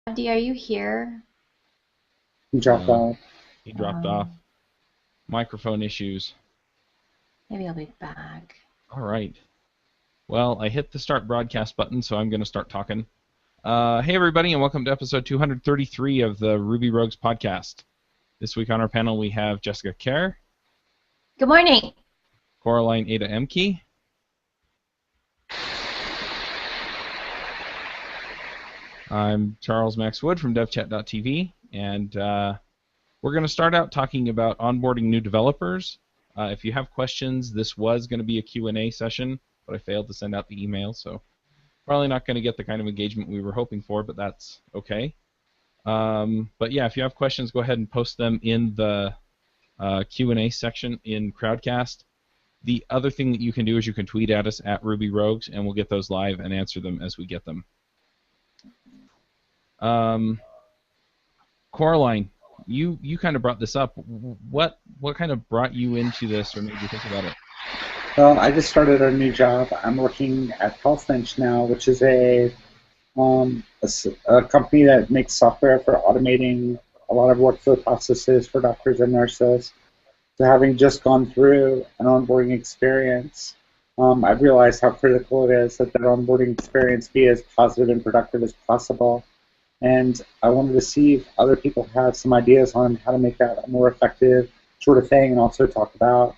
Abdi, are you here? He dropped No, off. he dropped off. Um, Microphone issues. Maybe I'll be back. All right. Well, I hit the start broadcast button, so I'm going to start talking. Hey, everybody, and welcome to episode 233 of the Ruby Rogues podcast. This week on our panel, we have Jessica Kerr, Good morning. Coraline Ada Emke, I'm Charles Max Wood from DevChat.tv, and we're going to start out talking about onboarding new developers. If you have questions, this was going to be a Q&A session, but I failed to send out the email, so probably not going to get the kind of engagement we were hoping for, but that's okay. But yeah, if you have questions, go ahead and post them in the Q&A section in Crowdcast. The other thing that you can do is you can tweet at us at Ruby Rogues, and we'll get those live and answer them as we get them. Coraline, you kind of brought this up. What kind of brought you into this or made you think about it? Well, I just started a new job. I'm working at HealthBench now, which is a company that makes software for automating a lot of workflow processes for doctors and nurses. So having just gone through an onboarding experience, I've realized how critical it is that that onboarding experience be as positive and productive as possible. And I wanted to see if other people have some ideas on how to make that a more effective sort of thing, and also talk about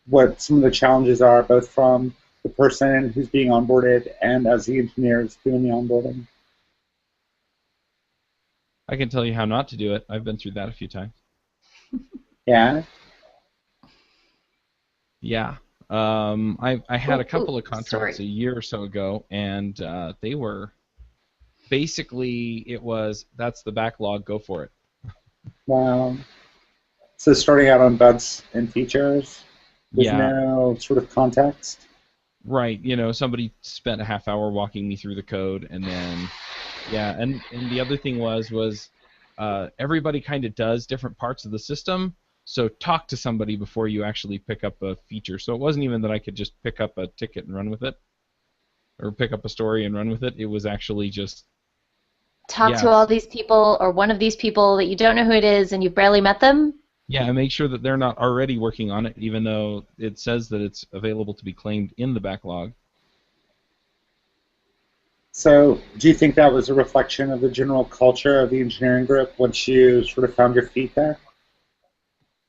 what some of the challenges are, both from the person who's being onboarded and as the engineers doing the onboarding. I can tell you how not to do it. I've been through that a few times. Yeah. Yeah. I had a couple of contracts Sorry. a year or so ago, and they were basically, it was, that's the backlog, go for it. Wow. So starting out on bugs and features with Yeah, no sort of context. right. You know, somebody spent a half hour walking me through the code, and then, yeah, and the other thing was everybody kind of does different parts of the system, so talk to somebody before you actually pick up a feature. So it wasn't even that I could just pick up a ticket and run with it, or pick up a story and run with it. It was actually just, Talk to all yes, these people or one of these people that you don't know who it is and you've barely met them. yeah, and make sure that they're not already working on it, even though it says that it's available to be claimed in the backlog. So do you think that was a reflection of the general culture of the engineering group once you sort of found your feet there?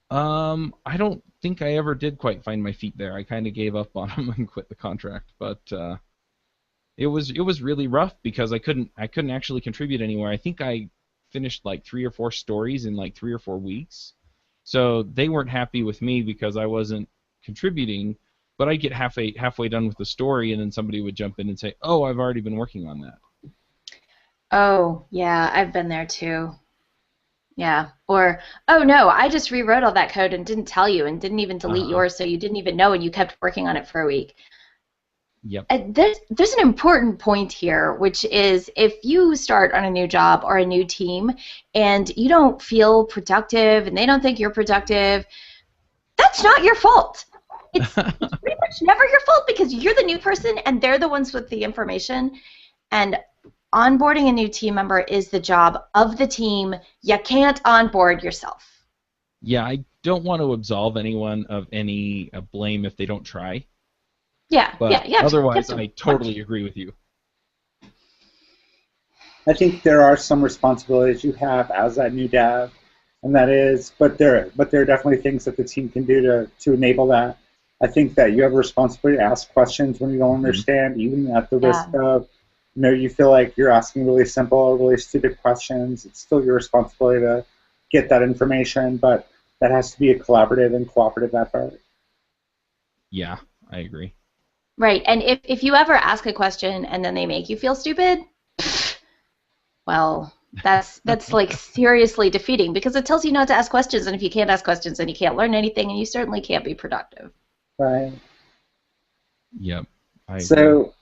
I don't think I ever did quite find my feet there. I kind of gave up on them and quit the contract, but it was really rough because I couldn't actually contribute anywhere. I think I finished like 3 or 4 stories in like 3 or 4 weeks. So they weren't happy with me because I wasn't contributing, but I'd get halfway done with the story, and then somebody would jump in and say, "Oh, I've already been working on that." Oh, yeah, I've been there too. Yeah. Or, oh no, I just rewrote all that code and didn't tell you and didn't even delete Uh-huh. yours, so you didn't even know and you kept working on it for a week. Yep. There's an important point here, which is if you start on a new job or a new team and you don't feel productive and they don't think you're productive, that's not your fault. It's pretty much never your fault because you're the new person and they're the ones with the information. And onboarding a new team member is the job of the team. You can't onboard yourself. Yeah, I don't want to absolve anyone of any blame if they don't try, Yeah, but yeah, you have otherwise, to I want totally agree with you. I think there are some responsibilities you have as that new dev, and that is, but there are definitely things that the team can do to enable that. I think that you have a responsibility to ask questions when you don't Mhm. understand, even at the risk yeah. of, you feel like you're asking really simple or really stupid questions. It's still your responsibility to get that information, but that has to be a collaborative and cooperative effort. Yeah, I agree. Right. And if you ever ask a question and then they make you feel stupid, well, that's like seriously defeating because it tells you not to ask questions, and if you can't ask questions, then you can't learn anything, and you certainly can't be productive. Right. Yep, I agree. So,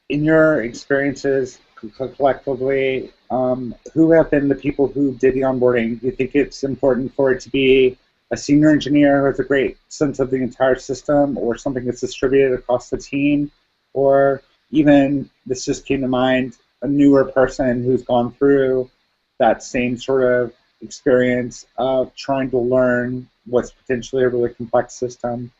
in your experiences collectively, who have been the people who did the onboarding? Do you think it's important for it to be a senior engineer who has a great sense of the entire system, or something that's distributed across the team, or even, this just came to mind, a newer person who's gone through that same sort of experience of trying to learn what's potentially a really complex system?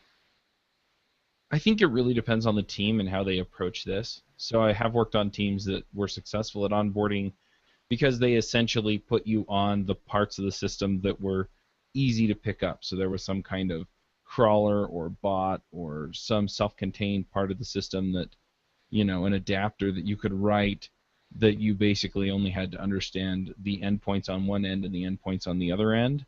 I think it really depends on the team and how they approach this. So I have worked on teams that were successful at onboarding because they essentially put you on the parts of the system that were easy to pick up. So there was some kind of crawler or bot or some self-contained part of the system that, an adapter that you could write that you basically only had to understand the endpoints on one end and the endpoints on the other end,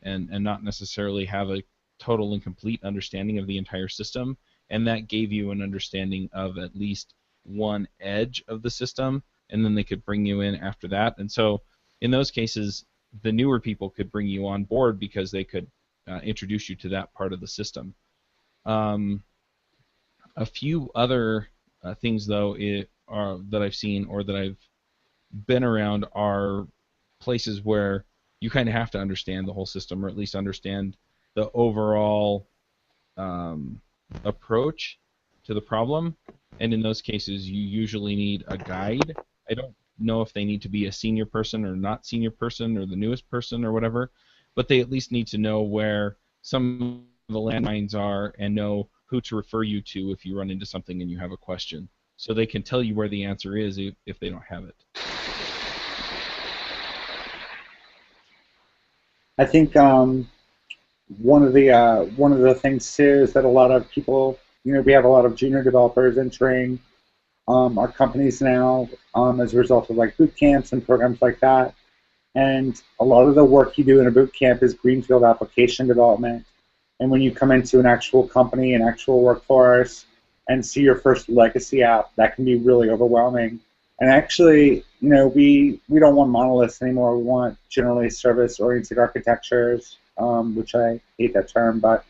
and not necessarily have a total and complete understanding of the entire system. And that gave you an understanding of at least one edge of the system, and then they could bring you in after that. And so in those cases, the newer people could bring you on board because they could introduce you to that part of the system. A few other things, though, that I've seen or that I've been around are places where you kind of have to understand the whole system, or at least understand the overall approach to the problem. And in those cases, you usually need a guide. I don't know if they need to be a senior person or not senior person or the newest person or whatever, but they at least need to know where some of the landmines are and know who to refer you to if you run into something and you have a question. So they can tell you where the answer is if they don't have it. I think one of the things too is that a lot of people, we have a lot of junior developers entering our companies now as a result of like boot camps and programs like that. And a lot of the work you do in a boot camp is greenfield application development. And when you come into an actual company, an actual workforce, and see your first legacy app, that can be really overwhelming. And actually, we don't want monoliths anymore. We want generally service-oriented architectures, which I hate that term, but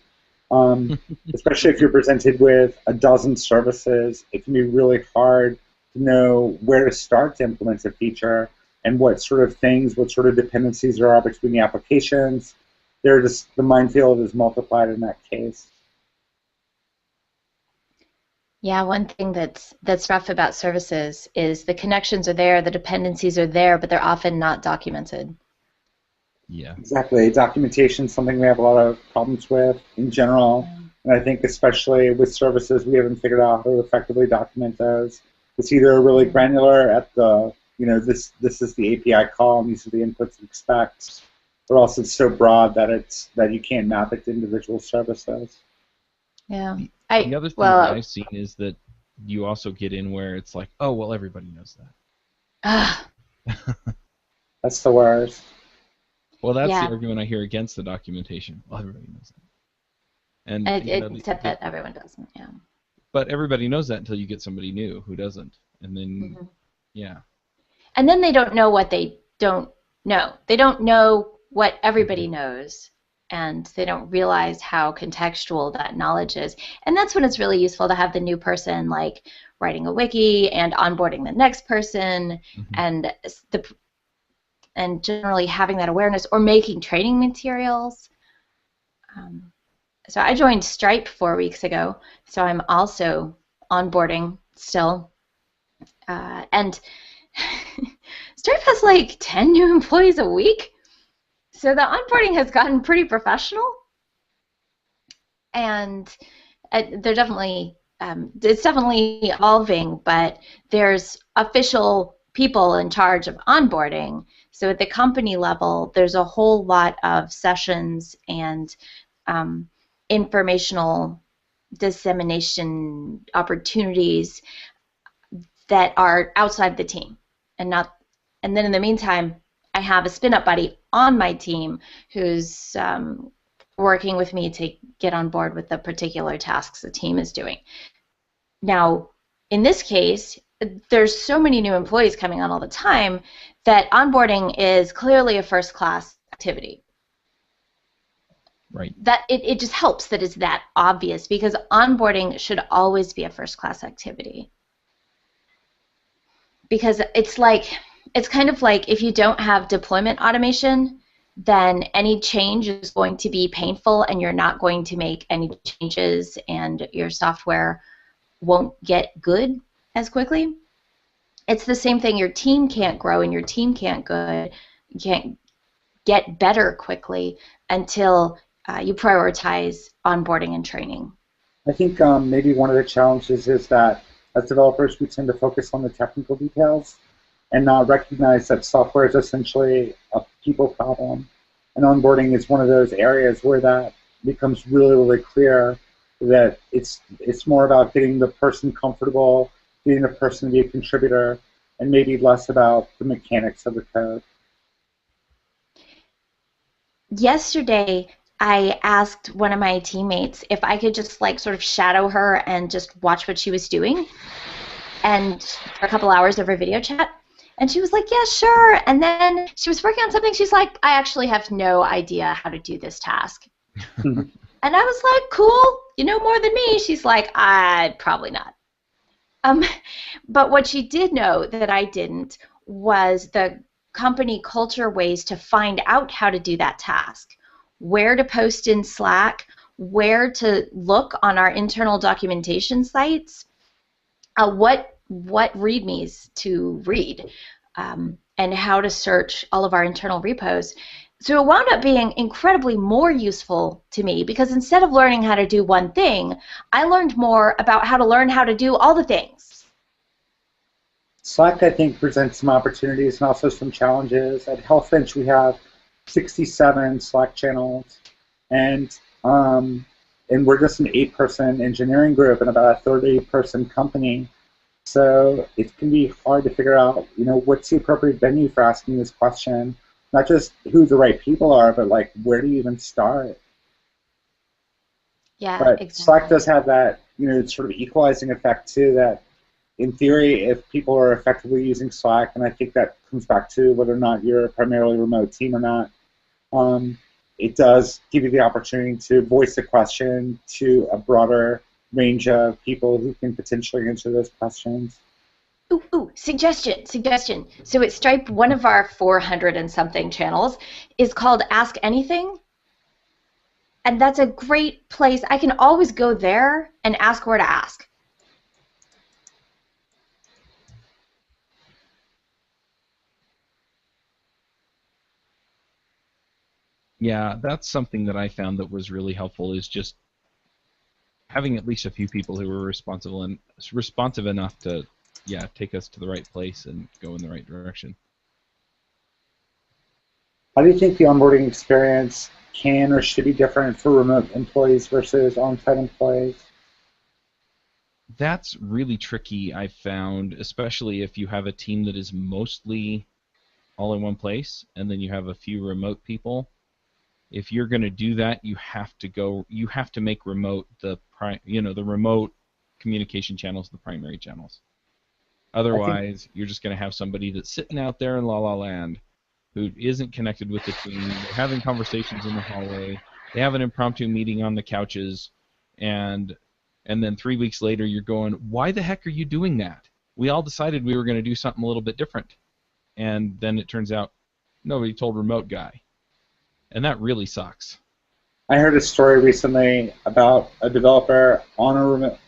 especially if you're presented with a dozen services, it can be really hard to know where to start to implement a feature and what sort of dependencies there are between the applications. The minefield is multiplied in that case. Yeah, one thing that's rough about services is the connections are there, the dependencies are there, but they're often not documented. Yeah. Exactly. Documentation is something we have a lot of problems with in general, and I think especially with services, we haven't figured out how to effectively document those. It's either really granular at the, this is the API call and these are the inputs you expect, or else it's so broad that you can't map it to individual services. Yeah. The other thing that I've seen is that you also get in where it's like, oh, well, everybody knows that. That's the worst. Well, that's the argument I hear against the documentation. Well, everybody knows that. And except that everyone doesn't, yeah. But everybody knows that until you get somebody new who doesn't. And then, yeah. And then they don't know what they don't know. They don't know what everybody knows. And they don't realize how contextual that knowledge is. And that's when it's really useful to have the new person like writing a wiki and onboarding the next person and generally having that awareness or making training materials. So I joined Stripe 4 weeks ago, so I'm also onboarding still. And Stripe has like 10 new employees a week. So the onboarding has gotten pretty professional, and they're definitely it's definitely evolving. But there's official people in charge of onboarding. So at the company level, there's a whole lot of sessions and informational dissemination opportunities that are outside the team, and then in the meantime, I have a spin-up buddy on my team who's working with me to get on board with the particular tasks the team is doing. Now, in this case, there's so many new employees coming on all the time that onboarding is clearly a first-class activity. Right. That it just helps that it's that obvious, because onboarding should always be a first-class activity. Because it's kind of like if you don't have deployment automation, then any change is going to be painful and you're not going to make any changes and your software won't get good as quickly. It's the same thing. Your team can't grow and your team can't get better quickly until you prioritize onboarding and training. I think maybe one of the challenges is that as developers, we tend to focus on the technical details and not recognize that software is essentially a people problem. And onboarding is one of those areas where that becomes really, really clear, that it's more about getting the person comfortable, getting the person to be a contributor, and maybe less about the mechanics of the code. Yesterday, I asked one of my teammates if I could just like sort of shadow her and just watch what she was doing, and for a couple hours over video chat. And she was like, yeah, sure. And then she was working on something. She's like, I actually have no idea how to do this task. And I was like, cool, you know more than me. She's like, probably not. But what she did know that I didn't was the company culture ways to find out how to do that task, where to post in Slack, where to look on our internal documentation sites, what readmes to read, and how to search all of our internal repos. So it wound up being incredibly more useful to me because instead of learning how to do one thing, I learned more about how to learn how to do all the things. Slack, I think, presents some opportunities and also some challenges. At HealthBench, we have 67 Slack channels, and we're just an 8-person engineering group and about a 30-person company. So it can be hard to figure out, what's the appropriate venue for asking this question. Not just who the right people are, but like where do you even start? Yeah, but exactly. Slack does have that, sort of equalizing effect too. That in theory, if people are effectively using Slack, and I think that comes back to whether or not you're a primarily remote team or not, it does give you the opportunity to voice a question to a broader range of people who can potentially answer those questions. Ooh, suggestion. So at Stripe, one of our 400 and something channels is called Ask Anything. And that's a great place. I can always go there and ask where to ask. Yeah, that's something that I found that was really helpful, is just having at least a few people who were responsive enough to, take us to the right place and go in the right direction. How do you think the onboarding experience can or should be different for remote employees versus on-site employees? That's really tricky, I've found, especially if you have a team that is mostly all in one place and then you have a few remote people. If you're going to do that, you have to make remote the remote communication channels the primary channels. Otherwise, you're just going to have somebody that's sitting out there in La La Land who isn't connected with the team. They're having conversations in the hallway. They have an impromptu meeting on the couches, and then 3 weeks later you're going, why the heck are you doing that? We all decided we were going to do something a little bit different. And then it turns out nobody told remote guy. And that really sucks. I heard a story recently about a developer on a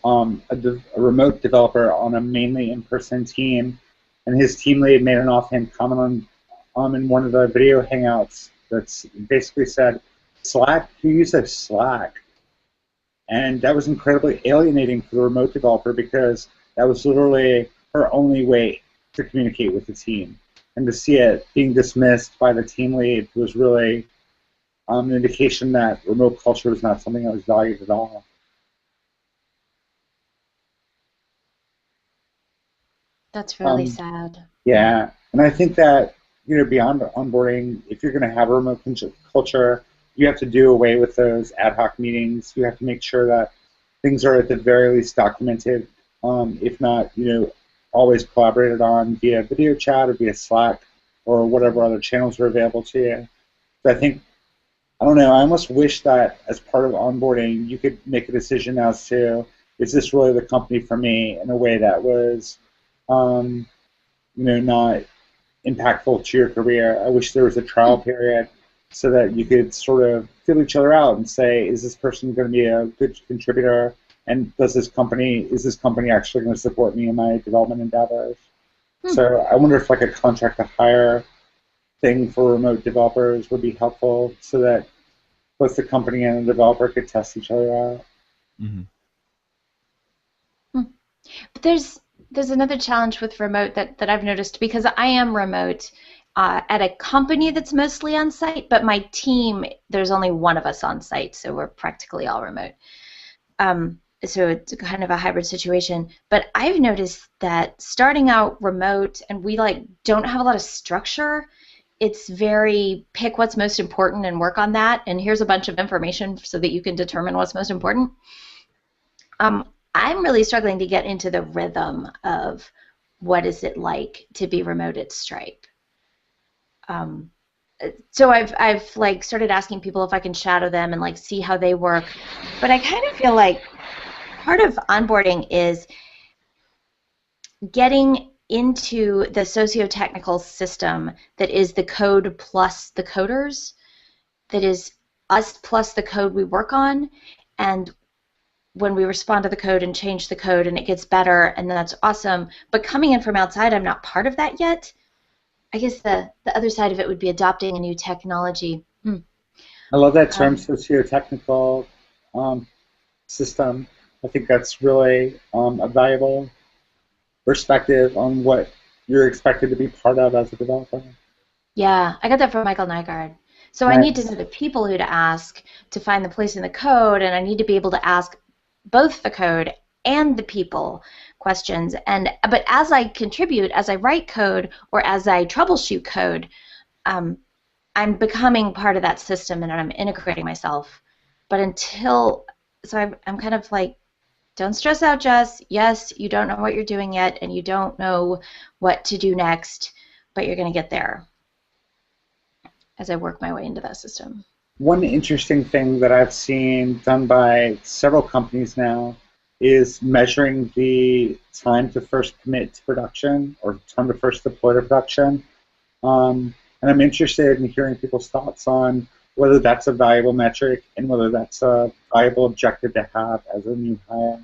remote developer on a mainly in-person team, and his team lead made an offhand comment in one of the video hangouts that's basically said, Slack? Who uses Slack? And that was incredibly alienating for the remote developer because that was literally her only way to communicate with the team. And to see it being dismissed by the team lead was really an indication that remote culture was not something that was valued at all. That's really sad. Yeah, and I think that beyond onboarding, if you're going to have a remote culture, you have to do away with those ad hoc meetings. You have to make sure that things are at the very least documented, if not, always collaborated on via video chat or via Slack or whatever other channels are available to you. So I don't know, I almost wish that as part of onboarding, you could make a decision as to, is this really the company for me, in a way that was, not impactful to your career. I wish there was a trial period so that you could sort of feel each other out and say, is this person going to be a good contributor, and is this company actually going to support me in my development endeavors? So I wonder if like a contract to hire thing for remote developers would be helpful so that both the company and the developer could test each other out. Mm-hmm. But there's another challenge with remote that I've noticed because I am remote at a company that's mostly on site, but my team, there's only one of us on site, so we're practically all remote. So it's kind of a hybrid situation. But I've noticed that starting out remote and we like don't have a lot of structure. It's very pick what's most important and work on that, and here's a bunch of information so that you can determine what's most important. I'm really struggling to get into the rhythm of what is it like to be remote at Stripe. So I've like started asking people if I can shadow them and like see how they work, but I kind of feel like part of onboarding is getting into the socio-technical system that is the code plus the coders, that is us plus the code we work on, and when we respond to the code and change the code and it gets better, and that's awesome. But coming in from outside, I'm not part of that yet. I guess the other side of it would be adopting a new technology. I love that term, socio-technical system. I think that's really a valuable perspective on what you're expected to be part of as a developer. Yeah, I got that from Michael Nygaard. So Nice. I need to know the people who to ask to find the place in the code, and I need to be able to ask both the code and the people questions. But as I contribute, as I write code, or as I troubleshoot code, I'm becoming part of that system and I'm integrating myself. But I'm kind of like, don't stress out, Jess. Yes, you don't know what you're doing yet, and you don't know what to do next, but you're going to get there as I work my way into that system. One interesting thing that I've seen done by several companies now is measuring the time to first commit to production or time to first deploy to production. And I'm interested in hearing people's thoughts on whether that's a valuable metric and whether that's a valuable objective to have as a new hire.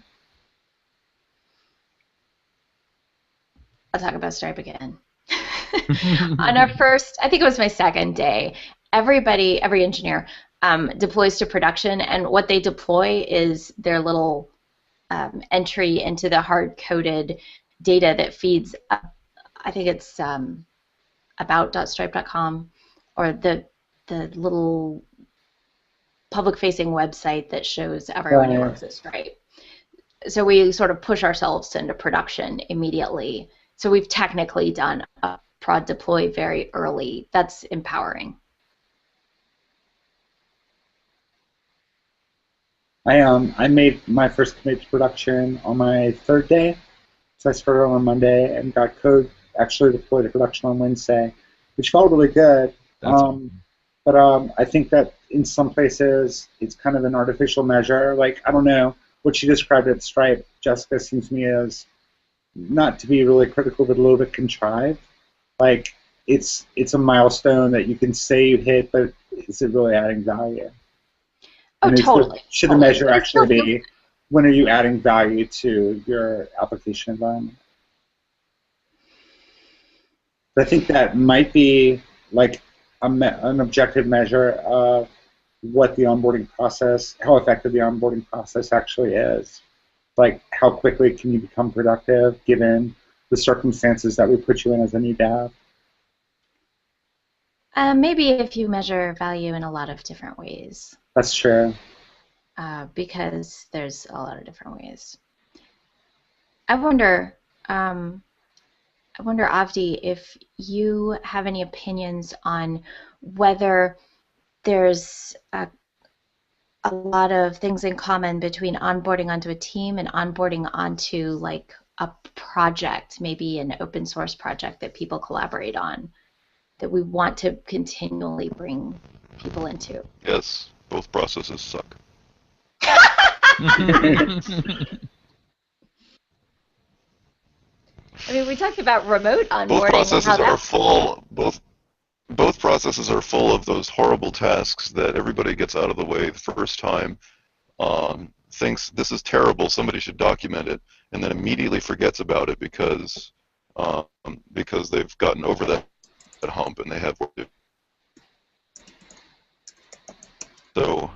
I'll talk about Stripe again. On our first, I think it was my second day, every engineer deploys to production, and what they deploy is their little entry into the hard-coded data that feeds, I think it's about.stripe.com, or the little public-facing website that shows everyone who works at Stripe. So we sort of push ourselves into production immediately. So we've technically done a prod deploy very early. That's empowering. I made my first commit to production on my third day. So I started on Monday and got code actually deployed to production on Wednesday, which felt really good. But I think that in some places it's kind of an artificial measure. Like, I don't know, what you described at Stripe, Jessica, seems to me as not to be really critical, but a little bit contrived. Like, it's a milestone that you can say you hit, but is it really adding value? Oh, totally. Should the measure actually be, when are you adding value to your application environment? I think that might be like an objective measure of what the onboarding process, how effective the onboarding process actually is. Like, how quickly can you become productive given the circumstances that we put you in as a new dev? Maybe if you measure value in a lot of different ways. That's true. Because there's a lot of different ways. I wonder, Avdi, if you have any opinions on whether there's a lot of things in common between onboarding onto a team and onboarding onto like a project, maybe an open source project that people collaborate on, that we want to continually bring people into. Yes, both processes suck. I mean, we talked about remote onboarding. Both processes are full. Both processes are full of those horrible tasks that everybody gets out of the way the first time, thinks this is terrible, somebody should document it, and then immediately forgets about it because because they've gotten over that hump and they have work to do. So,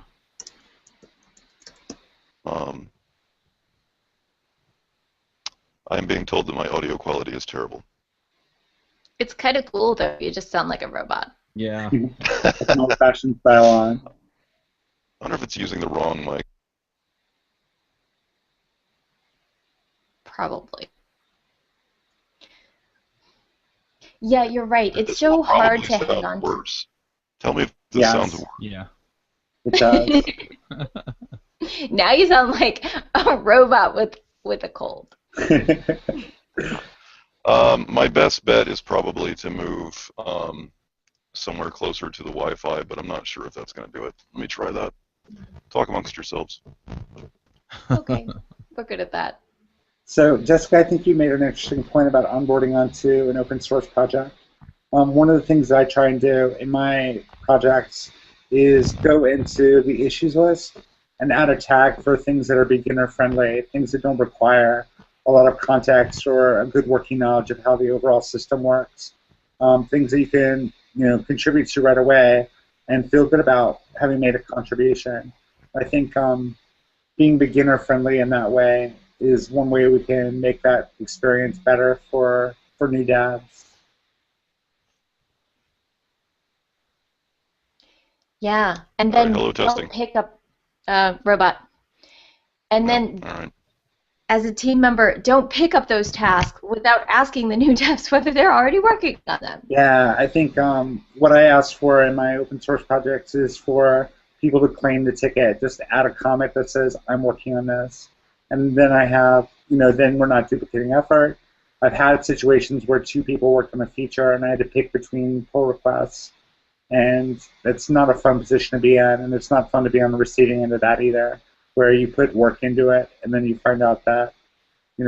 I'm being told that my audio quality is terrible. It's kind of cool, though. You just sound like a robot. Yeah. Like an old-fashioned style on. I wonder if it's using the wrong mic. Probably. Yeah, you're right. It's This so will hard probably to hang sound on to. worse. Tell me if this Yes. sounds worse. Yeah. It does. Now you sound like a robot with a cold. My best bet is probably to move somewhere closer to the Wi-Fi, but I'm not sure if that's going to do it. Let me try that. Talk amongst yourselves. Okay, we're good at that. So, Jessica, I think you made an interesting point about onboarding onto an open source project. One of the things that I try and do in my projects is go into the issues list and add a tag for things that are beginner friendly, things that don't require a lot of context or a good working knowledge of how the overall system works, things that you can contribute to right away and feel good about having made a contribution. I think being beginner friendly in that way is one way we can make that experience better for new devs. Yeah, and All right, then hello, testing. don't pick up robot. And then All right. as a team member, don't pick up those tasks without asking the new devs whether they're already working on them. Yeah, I think what I ask for in my open source projects is for people to claim the ticket, just add a comment that says, I'm working on this. And then I have, then we're not duplicating effort. I've had situations where 2 people worked on a feature and I had to pick between pull requests. And it's not a fun position to be in, and it's not fun to be on the receiving end of that either, where you put work into it and then you find out that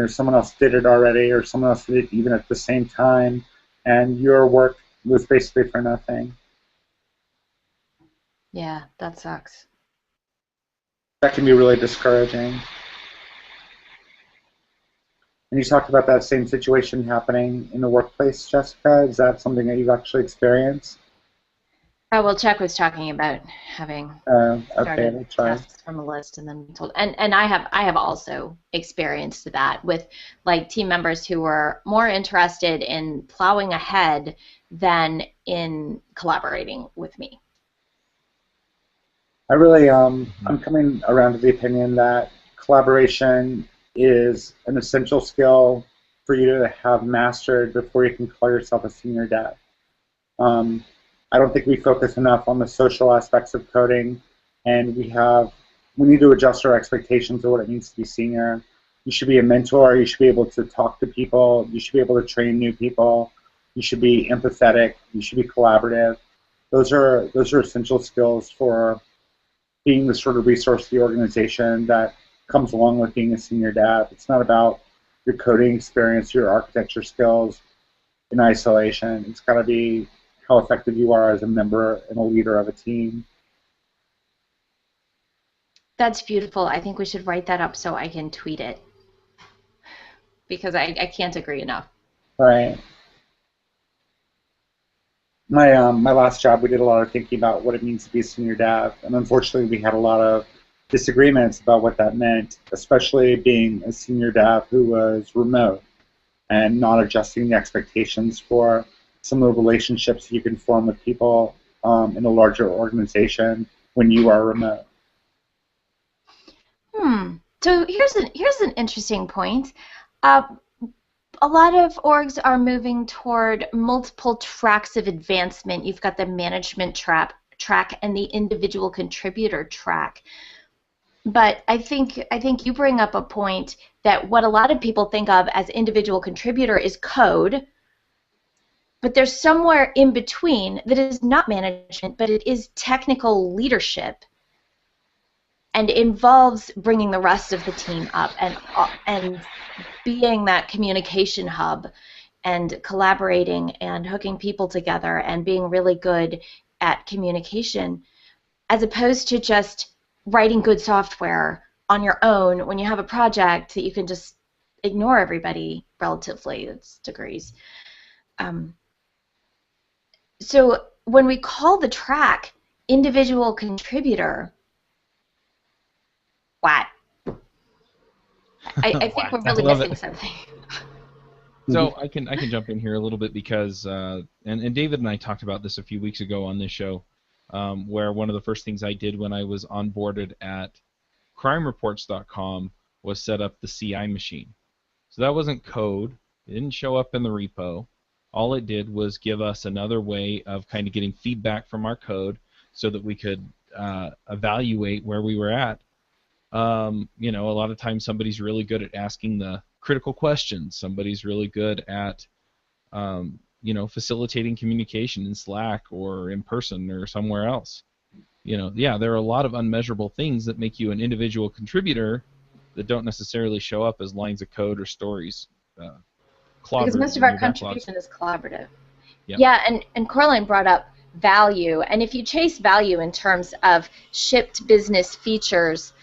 someone else did it already or someone else did it even at the same time, and your work was basically for nothing. Yeah, that sucks. That can be really discouraging. And you talked about that same situation happening in the workplace, Jessica. Is that something that you've actually experienced? Oh, well, Chuck was talking about having Okay, started that's right. tasks from a list and then told, and I have also experienced that with like team members who were more interested in plowing ahead than in collaborating with me. I really, I'm coming around to the opinion that collaboration is an essential skill for you to have mastered before you can call yourself a senior dev. I don't think we focus enough on the social aspects of coding, and we need to adjust our expectations of what it means to be senior. You should be a mentor, you should be able to talk to people, you should be able to train new people, you should be empathetic, you should be collaborative. Those are essential skills for being the sort of resource to the organization that comes along with being a senior dev. It's not about your coding experience, your architecture skills in isolation. It's got to be how effective you are as a member and a leader of a team. That's beautiful. I think we should write that up so I can tweet it because I can't agree enough. Right. My last job, we did a lot of thinking about what it means to be a senior dev, and unfortunately we had a lot of disagreements about what that meant, especially being a senior dev who was remote and not adjusting the expectations for some of the relationships you can form with people in a larger organization when you are remote. So here's an interesting point. A lot of orgs are moving toward multiple tracks of advancement. You've got the management track and the individual contributor track. But I think you bring up a point that what a lot of people think of as individual contributor is code, but there's somewhere in between that is not management, but it is technical leadership, and involves bringing the rest of the team up and being that communication hub and collaborating and hooking people together and being really good at communication, as opposed to just writing good software on your own when you have a project that you can just ignore everybody relatively. It's degrees. So when we call the track individual contributor, what? I think we're really Love missing it. something. So I can jump in here a little bit because and David and I talked about this a few weeks ago on this show, where one of the first things I did when I was onboarded at crimereports.com was set up the CI machine. So that wasn't code. It didn't show up in the repo. All it did was give us another way of kind of getting feedback from our code so that we could evaluate where we were at. You know, a lot of times somebody's really good at asking the critical questions. Somebody's really good at, you know, facilitating communication in Slack or in person or somewhere else. You know, yeah, there are a lot of unmeasurable things that make you an individual contributor that don't necessarily show up as lines of code or stories. Because most of our contribution is collaborative. Yeah. Yeah, and Coraline brought up value, and if you chase value in terms of shipped business features,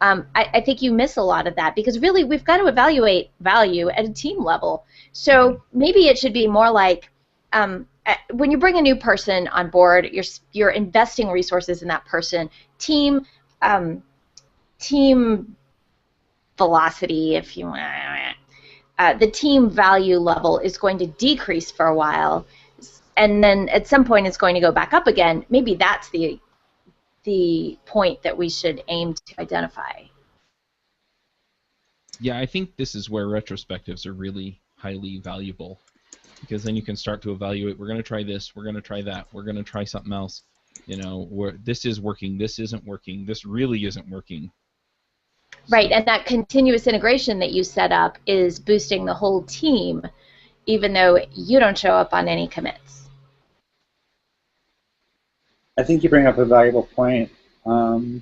I think you miss a lot of that, because really we've got to evaluate value at a team level. So maybe it should be more like when you bring a new person on board, you're investing resources in that person. Team velocity, if you want. The team value level is going to decrease for a while, and then at some point it's going to go back up again. Maybe that's the point that we should aim to identify. Yeah, I think this is where retrospectives are really highly valuable, because then you can start to evaluate, we're going to try this, we're going to try that, we're going to try something else. You know, this is working, this isn't working, this really isn't working. Right, and that continuous integration that you set up is boosting the whole team, even though you don't show up on any commits. I think you bring up a valuable point,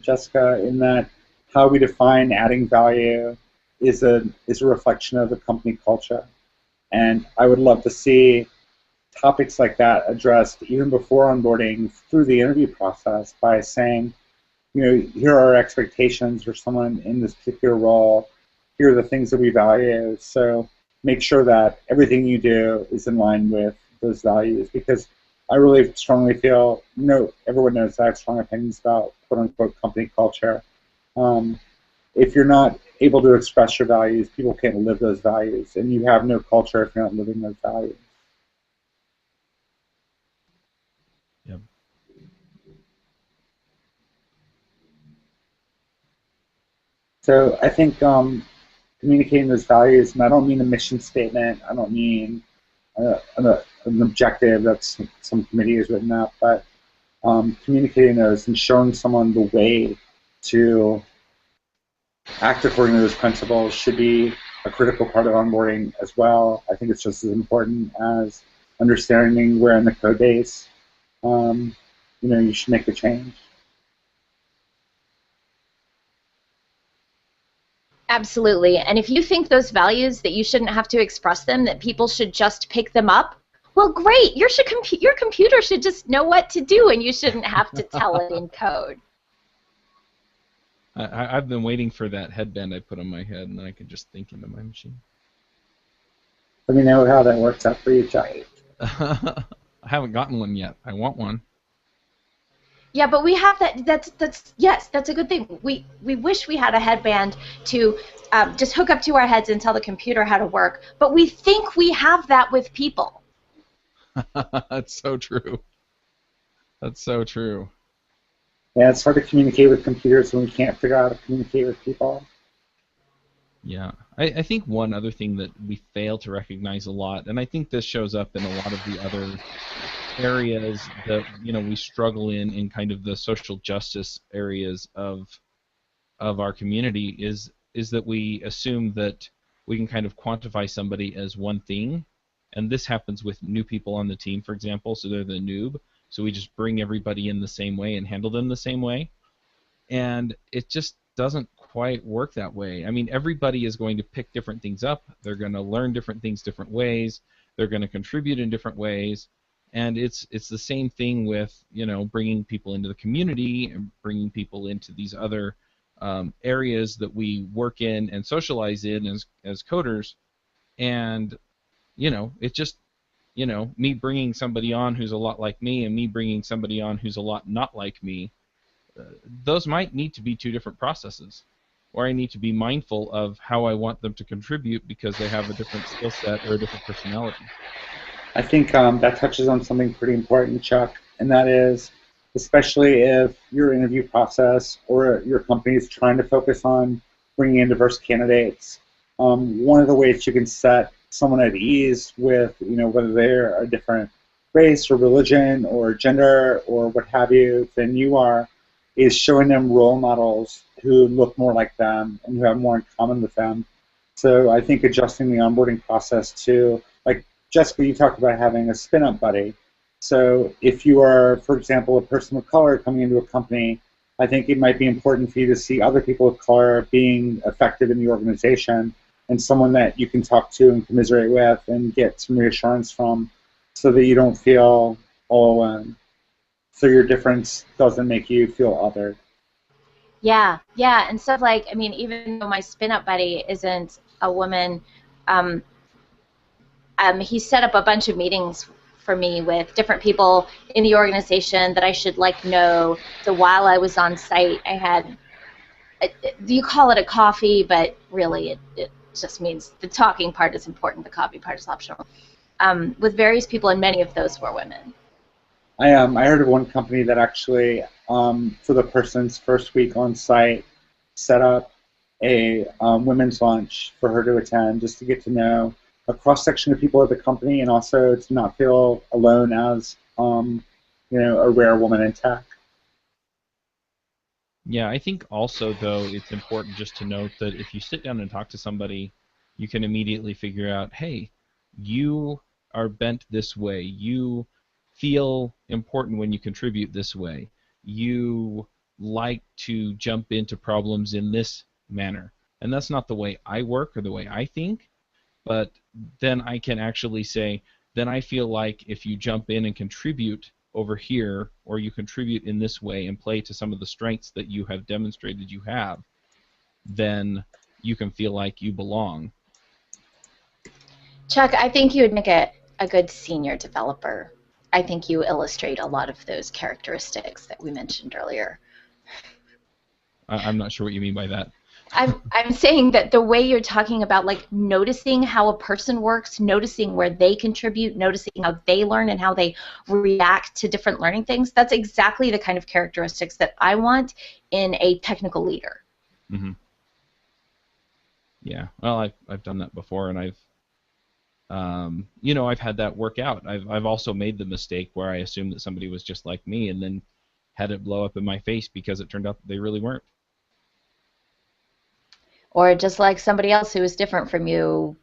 Jessica, in that how we define adding value is a reflection of the company culture. And I would love to see topics like that addressed even before onboarding through the interview process by saying, you know, here are our expectations for someone in this particular role. Here are the things that we value. So make sure that everything you do is in line with those values, because I really strongly feel, everyone knows that I have strong opinions about quote-unquote company culture. If you're not able to express your values, people can't live those values, and you have no culture if you're not living those values. Yep. So I think communicating those values, and I don't mean a mission statement, I don't mean an objective that some committee has written up, but communicating those and showing someone the way to act according to those principles should be a critical part of onboarding as well. I think it's just as important as understanding where in the code base you should make the change. Absolutely, and if you think those values that you shouldn't have to express them, that people should just pick them up, well, great. Your computer should just know what to do, and you shouldn't have to tell it in code. I've been waiting for that headband I put on my head, and then I can just think into my machine. Let me know how that works out for you, Chuck. I haven't gotten one yet. I want one. Yeah, but we have that. That's a good thing. We wish we had a headband to just hook up to our heads and tell the computer how to work. But we think we have that with people. That's so true. That's so true. Yeah, it's hard to communicate with computers when we can't figure out how to communicate with people. Yeah, I think one other thing that we fail to recognize a lot, and I think this shows up in a lot of the other areas that we struggle in kind of the social justice areas of our community, is that we assume that we can kind of quantify somebody as one thing, and this happens with new people on the team, for example. So they're the noob, so we just bring everybody in the same way and handle them the same way, and it just doesn't quite work that way. I mean, everybody is going to pick different things up. They're going to learn different things different ways. They're going to contribute in different ways. And it's the same thing with bringing people into the community and bringing people into these other areas that we work in and socialize in as coders, and it's just me bringing somebody on who's a lot like me and me bringing somebody on who's a lot not like me. Those might need to be two different processes, or I need to be mindful of how I want them to contribute because they have a different skill set or a different personality. I think that touches on something pretty important, Chuck, and that is, especially if your interview process or your company is trying to focus on bringing in diverse candidates, one of the ways you can set someone at ease with, whether they're a different race or religion or gender or what have you than you are, is showing them role models who look more like them and who have more in common with them. So I think adjusting the onboarding process to, like Jessica, you talked about having a spin-up buddy. So if you are, for example, a person of color coming into a company, I think it might be important for you to see other people of color being effective in the organization and someone that you can talk to and commiserate with and get some reassurance from so that you don't feel all alone. So your difference doesn't make you feel othered. Yeah, and stuff like, even though my spin-up buddy isn't a woman, he set up a bunch of meetings for me with different people in the organization that I should know. So while I was on site, I had, you call it a coffee, but really it just means the talking part is important, the coffee part is optional, with various people, and many of those were women. I heard of one company that actually, for the person's first week on site, set up a women's lunch for her to attend, just to get to know a cross-section of people at the company, and also to not feel alone as a rare woman in tech. Yeah, I think also, though, it's important just to note that if you sit down and talk to somebody, you can immediately figure out, hey, you are bent this way. You feel important when you contribute this way. You like to jump into problems in this manner. And that's not the way I work or the way I think, but then I can actually say, then I feel like if you jump in and contribute over here, or you contribute in this way and play to some of the strengths that you have demonstrated you have, then you can feel like you belong. Chuck, I think you would make a good senior developer. I think you illustrate a lot of those characteristics that we mentioned earlier. I'm not sure what you mean by that. I'm saying that the way you're talking about, noticing how a person works, noticing where they contribute, noticing how they learn and how they react to different learning things, that's exactly the kind of characteristics that I want in a technical leader. Mm-hmm. Yeah, well, I've done that before, and I've had that work out. I've also made the mistake where I assumed that somebody was just like me, and then had it blow up in my face because it turned out that they really weren't. Or just like somebody else who is different from you,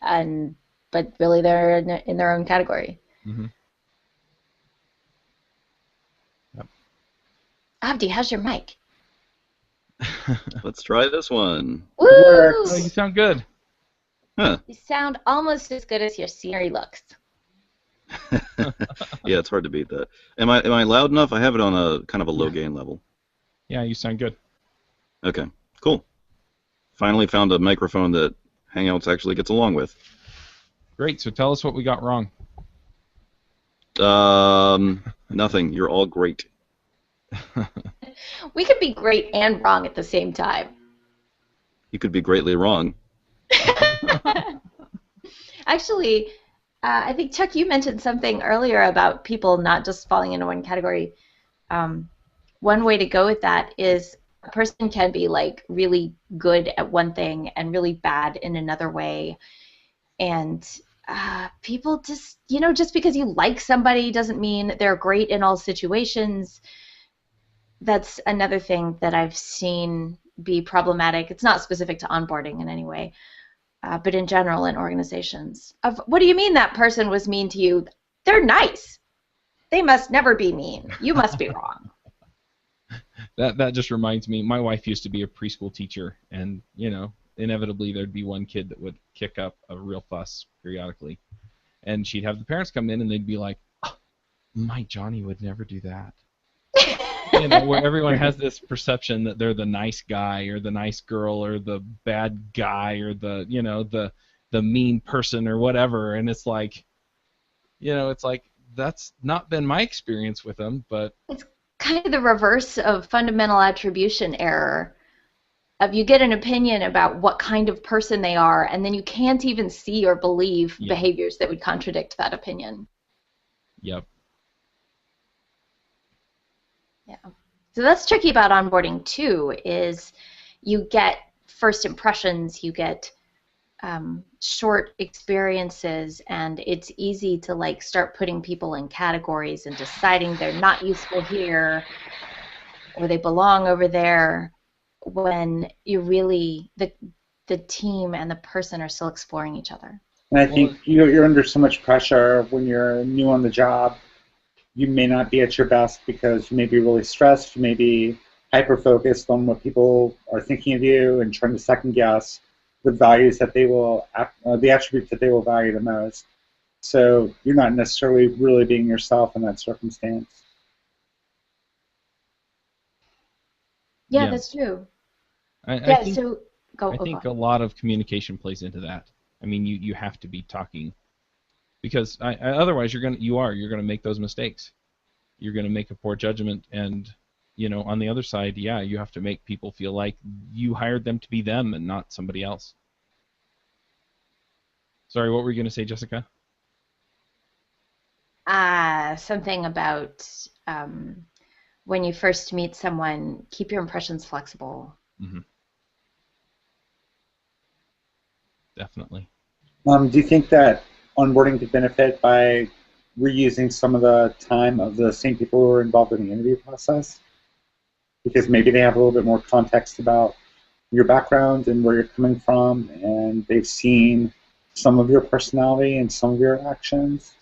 but really they're in their own category. Mm-hmm. Yep. Abdi, how's your mic? Let's try this one. Woo! Oh, you sound good. Huh. You sound almost as good as your Siri looks. Yeah, it's hard to beat that. Am I loud enough? I have it on a kind of a low gain level. Yeah, you sound good. Okay, cool. Finally found a microphone that Hangouts actually gets along with. Great, so tell us what we got wrong. Nothing. You're all great. We could be great and wrong at the same time. You could be greatly wrong. Actually, I think, Chuck, you mentioned something earlier about people not just falling into one category. One way to go with that is a person can be really good at one thing and really bad in another way. And people just, just because you like somebody doesn't mean they're great in all situations. That's another thing that I've seen be problematic. It's not specific to onboarding in any way, but in general in organizations. What do you mean that person was mean to you? They're nice. They must never be mean. You must be wrong. That just reminds me, my wife used to be a preschool teacher, and, inevitably there'd be one kid that would kick up a real fuss periodically. And she'd have the parents come in, and they'd be like, oh, my Johnny would never do that. you know, where everyone has this perception that they're the nice guy or the nice girl or the bad guy or the, you know, the mean person or whatever, and it's like, you know, it's like that's not been my experience with them, but It's kind of the reverse of fundamental attribution error. Of you get an opinion about what kind of person they are, and then you can't even see or believe Yeah. behaviors that would contradict that opinion. yep. Yeah. So that's tricky about onboarding too, is you get first impressions, you get short experiences, and it's easy to like start putting people in categories and deciding they're not useful here or they belong over there, when you really the team and the person are still exploring each other. And I think you're under so much pressure when you're new on the job. You may not be at your best because you may be really stressed. You may be hyper-focused on what people are thinking of you and trying to second-guess the values that they will, the attributes that they will value the most. So you're not necessarily really being yourself in that circumstance. Yeah, Yeah. that's true. I Yeah, think, so go. I think a lot of communication plays into that. I mean, you have to be talking, because otherwise you're gonna make those mistakes. You're gonna make a poor judgment, and you know, on the other side, yeah, you have to make people feel like you hired them to be them and not somebody else. Sorry, what were you gonna say, Jessica? Something about when you first meet someone, keep your impressions flexible. Mm-hmm. Definitely. Do you think that onboarding could benefit by reusing some of the time of the same people who are involved in the interview process? Because maybe they have a little bit more context about your background and where you're coming from, and they've seen some of your personality and some of your actions.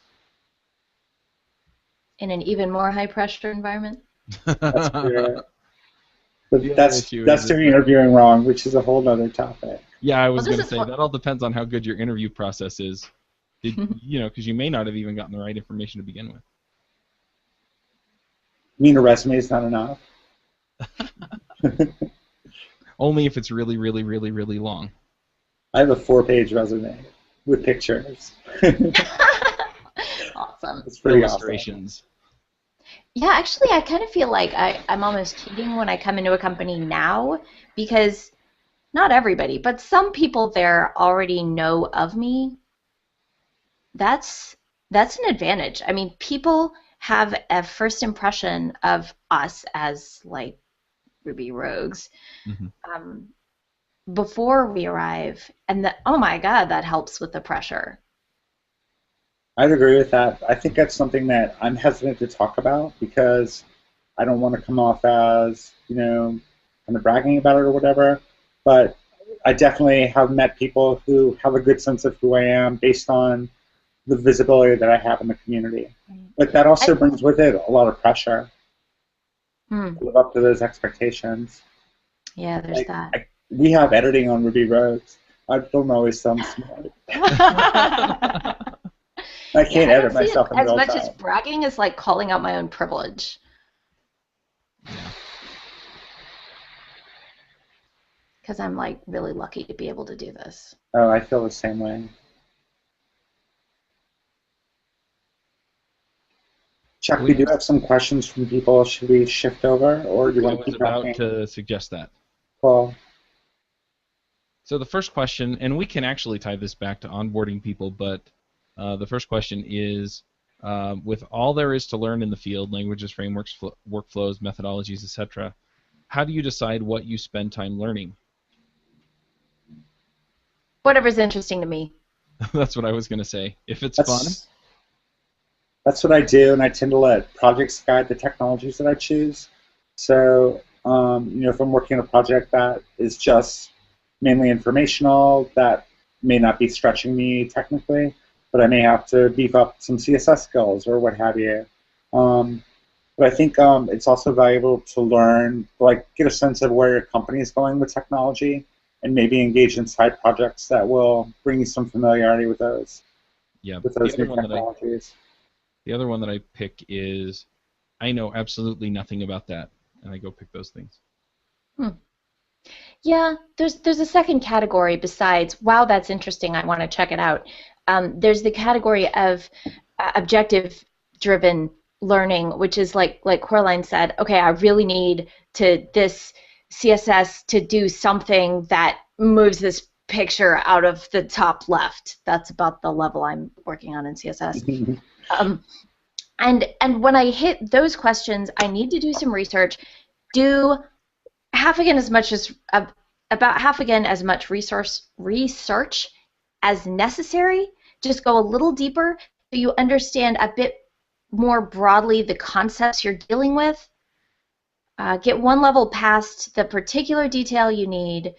In an even more high-pressure environment? That's clear. But The other that's issue that's is doing interviewing wrong, which is a whole other topic. Yeah, I was Well, this going to is say what- that all depends on how good your interview process is. You know, because you may not have even gotten the right information to begin with. You mean a resume is not enough? Only if it's really, really, really, really long. I have a 4-page resume with pictures. Awesome. It's pretty Illustrations. Yeah, actually, I kind of feel like I'm almost cheating when I come into a company now, because not everybody, but some people there already know of me. That's an advantage. I mean, people have a first impression of us as like Ruby rogues Mm-hmm. before we arrive, and oh my God, that helps with the pressure. I'd agree with that. I think that's something that I'm hesitant to talk about because I don't want to come off as, you know, kind of bragging about it or whatever. But I definitely have met people who have a good sense of who I am based on the visibility that I have in the community. But that also brings with it a lot of pressure to live up to those expectations. Yeah, there's that. We have editing on Ruby Rogues. I don't always sound smart. I can't edit myself in as real much time. as bragging is like calling out my own privilege. Because I'm like really lucky to be able to do this. Oh, I feel the same way. Chuck, we do have some questions from people. Should we shift over, or do you I want to was keep about talking? to suggest that. Cool. So the first question, and we can actually tie this back to onboarding people, but the first question is, with all there is to learn in the field, languages, frameworks, workflows, methodologies, etc., how do you decide what you spend time learning? Whatever's interesting to me. That's what I was going to say. If it's fun. That's what I do, and I tend to let projects guide the technologies that I choose. So, you know, if I'm working on a project that is just mainly informational, that may not be stretching me technically, but I may have to beef up some CSS skills or what have you. But I think it's also valuable to learn, like, get a sense of where your company is going with technology, and maybe engage in side projects that will bring you some familiarity with those. Yeah. With those new technologies. The other one that I pick is, I know absolutely nothing about that. and I go pick those things. Yeah, there's a second category besides, wow, that's interesting, I want to check it out. There's the category of objective-driven learning, which is like Coraline said, okay, I really need this CSS to do something that moves this picture out of the top left. That's about the level I'm working on in CSS. And when I hit those questions, I need to do some research, do about half again as much research as necessary. Just go a little deeper so you understand a bit more broadly the concepts you're dealing with. Get one level past the particular detail you need.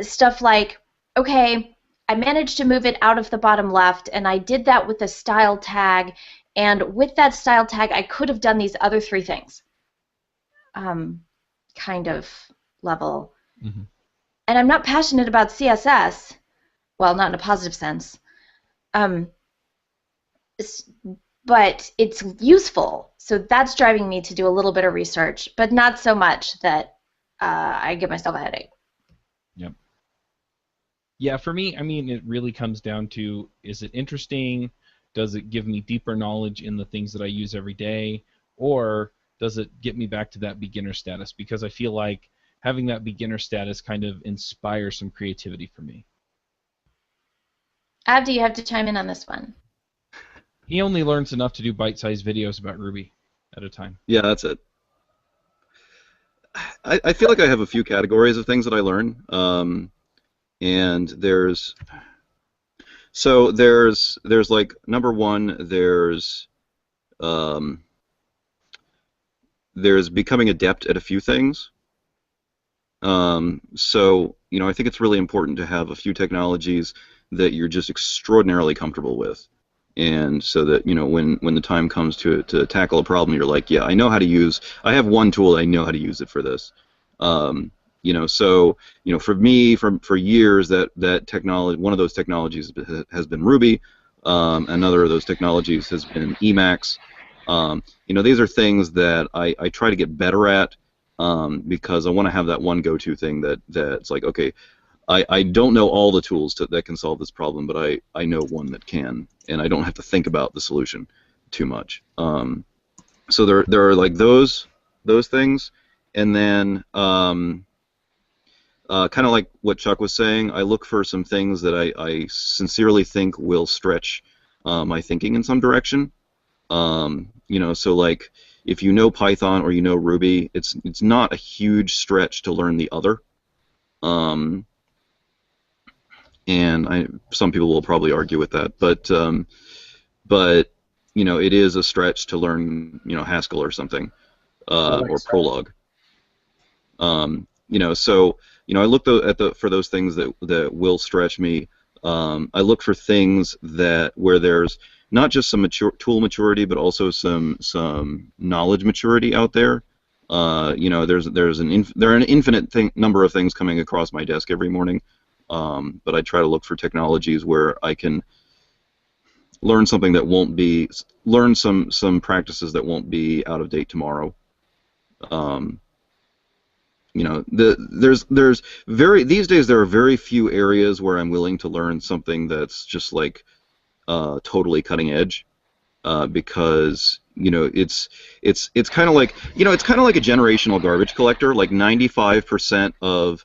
Stuff like, okay, I managed to move it out of the bottom left, and I did that with a style tag, and with that style tag, I could have done these other three things. Kind of level. Mm-hmm. And I'm not passionate about CSS, well, not in a positive sense, but it's useful. So that's driving me to do a little bit of research, but not so much that I give myself a headache. Yep. Yeah, for me, I mean, it really comes down to, is it interesting? Does it give me deeper knowledge in the things that I use every day? Or does it get me back to that beginner status? Because I feel like having that beginner status kind of inspires some creativity for me. Abdi, you have to chime in on this one. He only learns enough to do bite-sized videos about Ruby at a time. Yeah, that's it. I feel like I have a few categories of things that I learn, and there's like, number one, there's becoming adept at a few things. So, you know, I think it's really important to have a few technologies that you're just extraordinarily comfortable with, and so that, you know, when the time comes to tackle a problem, you're like, yeah, I have one tool, I know how to use it for this. You know, so, you know, for me, for years, that technology, one of those technologies has been Ruby. Another of those technologies has been Emacs. You know, these are things that I try to get better at, because I want to have that one go-to thing that's like, okay, I don't know all the tools that can solve this problem, but I know one that can, and I don't have to think about the solution too much. So there are like those things, and then kind of like what Chuck was saying, I look for some things that I sincerely think will stretch my thinking in some direction. You know, so like if you know Python or you know Ruby, it's not a huge stretch to learn the other. And some people will probably argue with that, but you know, it is a stretch to learn, you know, Haskell or something, or Prolog. You know, so, you know, I look for those things that will stretch me. I look for things where there's not just some tool maturity, but also some knowledge maturity out there. You know, there are an infinite number of things coming across my desk every morning, but I try to look for technologies where I can learn something that learn some practices that won't be out of date tomorrow. You know, these days there are very few areas where I'm willing to learn something that's just like totally cutting edge, because, you know, it's kind of like, you know, it's kind of like a generational garbage collector. Like 95% of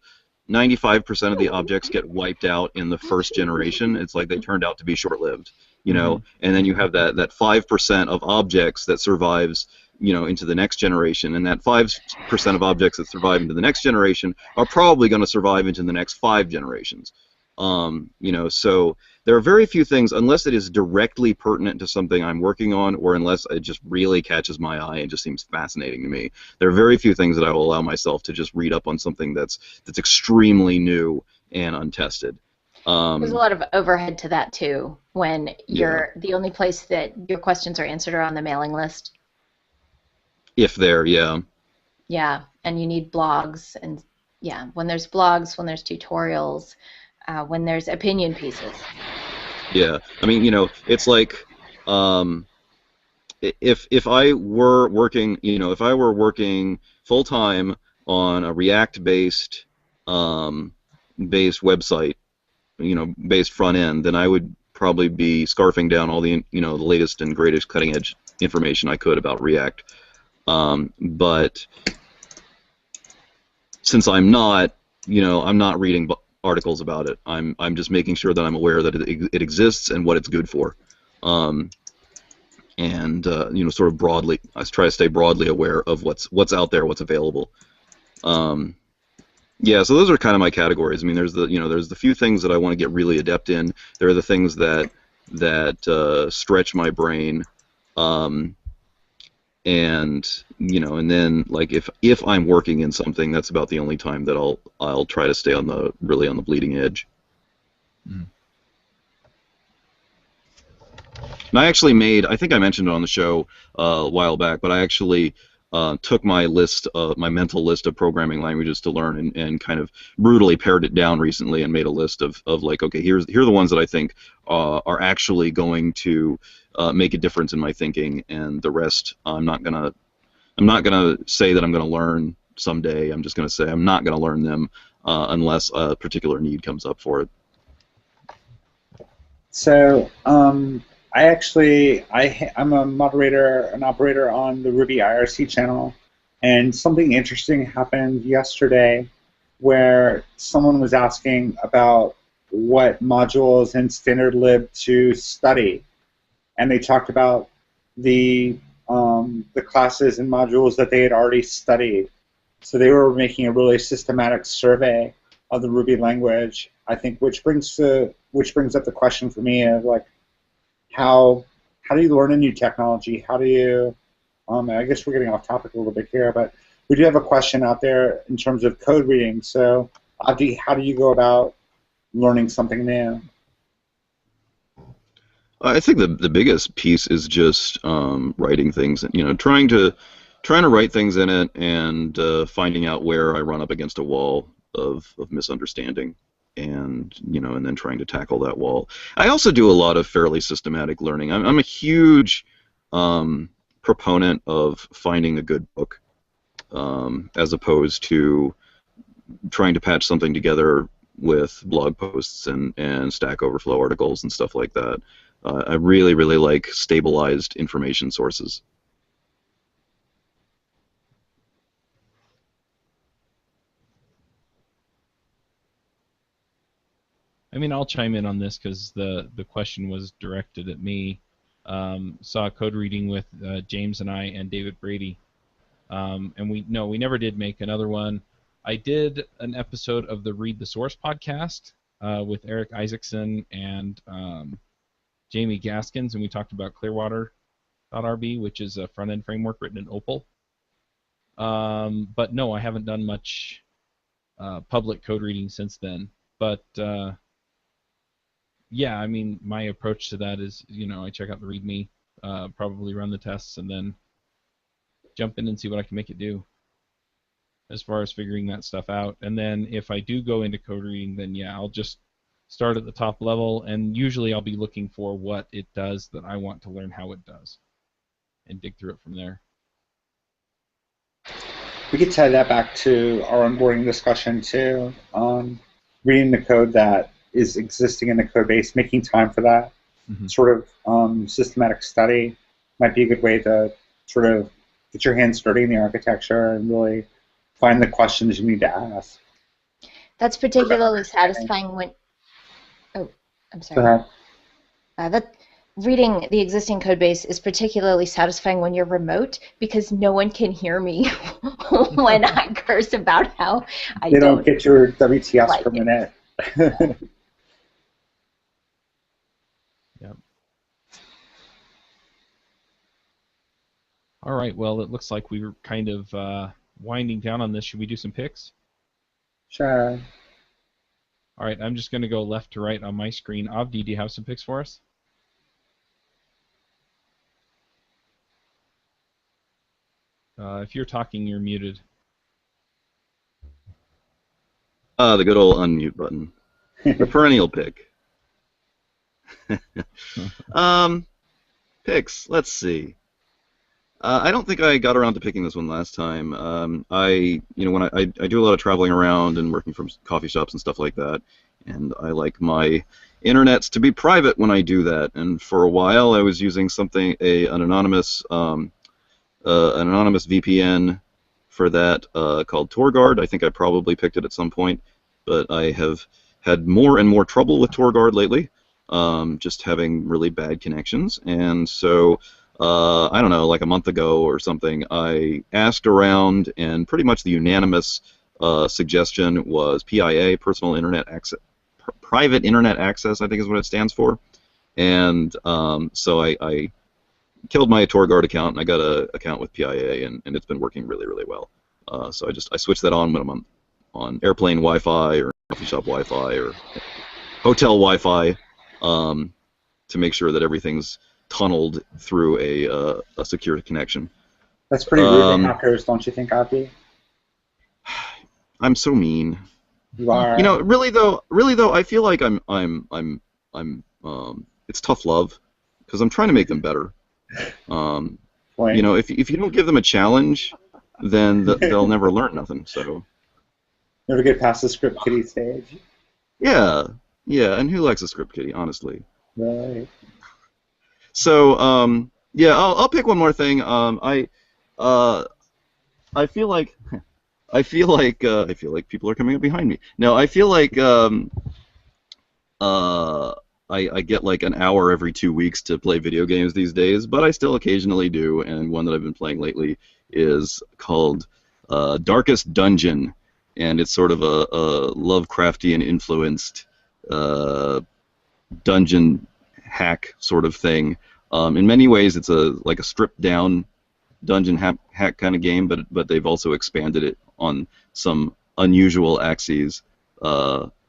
the objects get wiped out in the first generation. It's like they turned out to be short-lived, you know, and then you have that 5% of objects that survives, you know, into the next generation, and that 5% of objects that survive into the next generation are probably going to survive into the next 5 generations. You know, so there are very few things, unless it is directly pertinent to something I'm working on, or unless it just really catches my eye and just seems fascinating to me. There are very few things that I will allow myself to just read up on something that's extremely new and untested. There's a lot of overhead to that too, when the only place that your questions are answered are on the mailing list. If they're, yeah. Yeah, and you need blogs, and yeah, when there's blogs, when there's tutorials, when there's opinion pieces. Yeah, I mean, you know, it's like, if I were working, if I were working full time on a React-based based website, based front end, then I would probably be scarfing down all the the latest and greatest cutting edge information I could about React. But since I'm not, I'm not reading articles about it. I'm just making sure that I'm aware that it exists and what it's good for. And sort of broadly, I try to stay broadly aware of what's out there, what's available. Yeah, so those are kind of my categories. I mean, there's the few things that I want to get really adept in. There are the things that stretch my brain, and and then like if I'm working in something, that's about the only time that I'll try to stay really on the bleeding edge. Mm. And I actually I think I mentioned it on the show a while back, but I actually took my mental list of programming languages to learn and kind of brutally pared it down recently and made a list of like, okay, here are the ones that I think are actually going to make a difference in my thinking, and the rest I'm not gonna say that I'm gonna learn someday. I'm just gonna say I'm not gonna learn them unless a particular need comes up for it. So I'm a moderator, an operator on the Ruby IRC channel, and something interesting happened yesterday where someone was asking about what modules in standard lib to study, and they talked about the classes and modules that they had already studied. So they were making a really systematic survey of the Ruby language, I think, which brings up the question for me of like, how do you learn a new technology? How do you, I guess we're getting off topic a little bit here, but we do have a question out there in terms of code reading. So, Abdi, how do you go about learning something new? I think the biggest piece is just writing things, trying to write things in it and finding out where I run up against a wall of misunderstanding, and and then trying to tackle that wall. I also do a lot of fairly systematic learning. I'm a huge proponent of finding a good book, as opposed to trying to patch something together with blog posts and Stack Overflow articles and stuff like that. I really, really like stabilized information sources. I mean, I'll chime in on this because the question was directed at me. Saw code reading with James and I and David Brady, and we never did make another one. I did an episode of the Read the Source podcast with Eric Isaacson and Jamie Gaskins, and we talked about Clearwater.rb, which is a front-end framework written in Opal. But no, I haven't done much public code reading since then. But yeah, I mean, my approach to that is, I check out the README, probably run the tests, and then jump in and see what I can make it do as far as figuring that stuff out. And then if I do go into code reading, then yeah, I'll just start at the top level, and usually I'll be looking for what it does that I want to learn how it does, and dig through it from there. We could tie that back to our onboarding discussion too. Reading the code that is existing in the code base, making time for that sort of systematic study might be a good way to sort of get your hands dirty in the architecture and really find the questions you need to ask. That's particularly satisfying when... Oh, I'm sorry. Go ahead. Reading the existing code base is particularly satisfying when you're remote because no one can hear me when I curse about how I don't get your WTFs like per minute. Yep. All right, well, it looks like we were kind of winding down on this. Should we do some picks? Sure. All right, I'm just going to go left to right on my screen. Avdi, do you have some picks for us? If you're talking, you're muted. The good old unmute button. The perennial pick. Picks. Let's see. I don't think I got around to picking this one last time. When I do a lot of traveling around and working from coffee shops and stuff like that, and I like my internets to be private when I do that. And for a while, I was using an anonymous VPN for that called TorGuard. I think I probably picked it at some point, but I have had more and more trouble with TorGuard lately, just having really bad connections, and so. I don't know, like a month ago or something, I asked around, and pretty much the unanimous suggestion was PIA, Personal Internet Access, Private Internet Access, I think is what it stands for. And so I killed my TorGuard account, and I got an account with PIA, and it's been working really, really well. So I switched that on when I'm on airplane Wi-Fi or coffee shop Wi-Fi or hotel Wi-Fi to make sure that everything's tunneled through a secure connection. That's pretty rude to hackers, don't you think, Avi? I'm so mean. You are. You know, really though, I feel like it's tough love because I'm trying to make them better. You know, if you don't give them a challenge, then they'll never learn nothing. So. Never get past the script kiddie stage. Yeah, and who likes a script kiddie, honestly? Right. So, yeah, I'll pick one more thing. I feel like people are coming up behind me. No, I feel like I get like an hour every 2 weeks to play video games these days, but I still occasionally do. And one that I've been playing lately is called Darkest Dungeon, and it's sort of a Lovecraftian influenced dungeon hack sort of thing. In many ways, it's like a stripped down dungeon hack kind of game, but they've also expanded it on some unusual axes.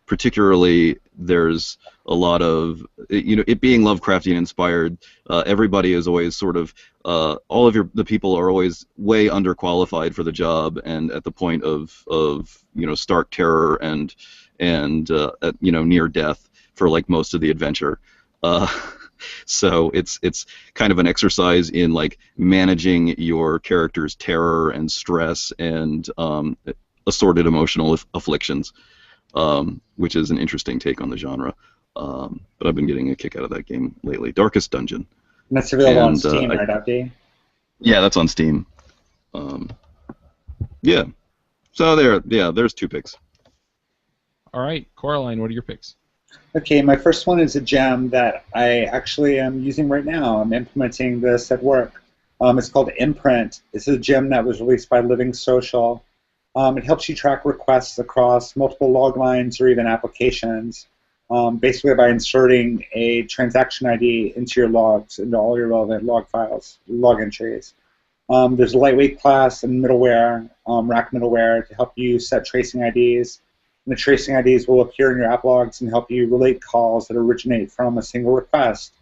Particularly, there's a lot of, it being Lovecraftian inspired. Everybody is always sort of all of the people are always way underqualified for the job, and at the point of stark terror and near death for like most of the adventure. So it's kind of an exercise in like managing your character's terror and stress and assorted emotional afflictions, which is an interesting take on the genre. But I've been getting a kick out of that game lately. Darkest Dungeon. And that's available on Steam, right, Abdi? Yeah, that's on Steam. Yeah. So there's 2 picks. All right, Coraline, what are your picks? Okay, my first one is a gem that I actually am using right now. I'm implementing this at work. It's called Imprint. It's a gem that was released by Living Social. It helps you track requests across multiple log lines or even applications, basically by inserting a transaction ID into your logs, into all your relevant log files, log entries. There's a lightweight class and middleware, rack middleware, to help you set tracing IDs. And the tracing IDs will appear in your app logs and help you relate calls that originate from a single request.